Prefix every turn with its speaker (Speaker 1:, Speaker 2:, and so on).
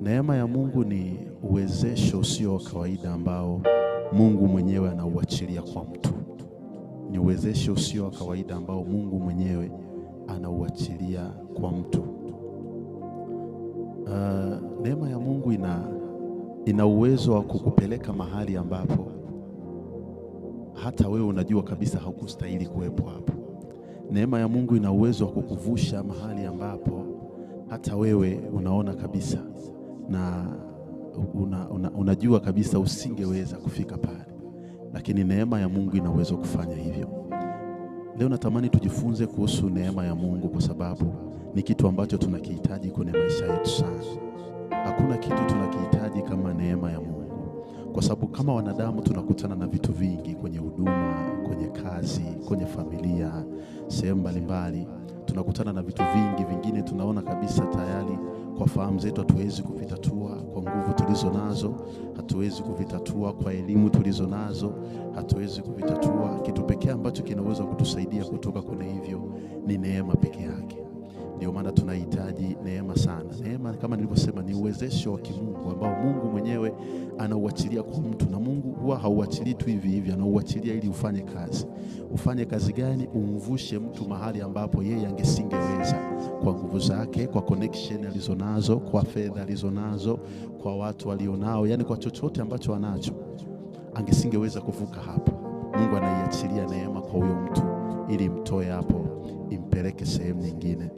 Speaker 1: Neema ya Mungu ni uwezesho usio wa kawaida ambao Mungu mwenyewe anauachilia kwa mtu. Ni uwezesho usio wa kawaida ambao Mungu mwenyewe anauachilia kwa mtu. Neema ya Mungu ina uwezo wa kukupeleka mahali ambapo hata wewe unajua kabisa haukustahili kuwepo hapo. Neema ya Mungu ina uwezo wa kukuvusha mahali ambapo hata wewe unaona kabisa na unajua kabisa usingeweza kufika pale, lakini neema ya Mungu ina uwezo kufanya hivyo. Leo natamani tujifunze kuhusu neema ya Mungu, kwa sababu ni kitu ambacho tunakihitaji kwenye maisha yetu sana. Hakuna kitu tunakihitaji kama neema ya Mungu, kwa sababu kama wanadamu tunakutana na vitu vingi kwenye huduma, kwenye kazi, kwenye familia, sehemu mbalimbali. Tunakutana na vitu vingi, vingine tunaona kabisa tayari kwa fahamu zetu hatuwezi kuvitatua, kwa nguvu tulizo nazo hatuwezi kuvitatua, kwa elimu tulizo nazo hatuwezi kuvitatua. Kitu pekee ambacho kinaweza kutusaidia kutoka kwenye hivyo ni neema pekee yake. Ndio maana tunahitaji neema sana. Neema kama nilivyosema ni uwezesho wa kimungu ambao Mungu mwenyewe anauachilia kwa mtu, na Mungu huwa hauachilii tu hivi hivi, anauachilia ili ufanye kazi. Ufanye kazi gani? Umvushe mtu mahali ambapo yeye angesingeweza, kwa nguvu zake, kwa connection alizonazo, kwa fedha alizonazo, kwa watu walionao, yani kwa chochote ambacho anacho angesingeweza kuvuka hapo. Mungu anaiachilia neema kwa huyo mtu ili mtoe hapo, impeleke sehemu nyingine.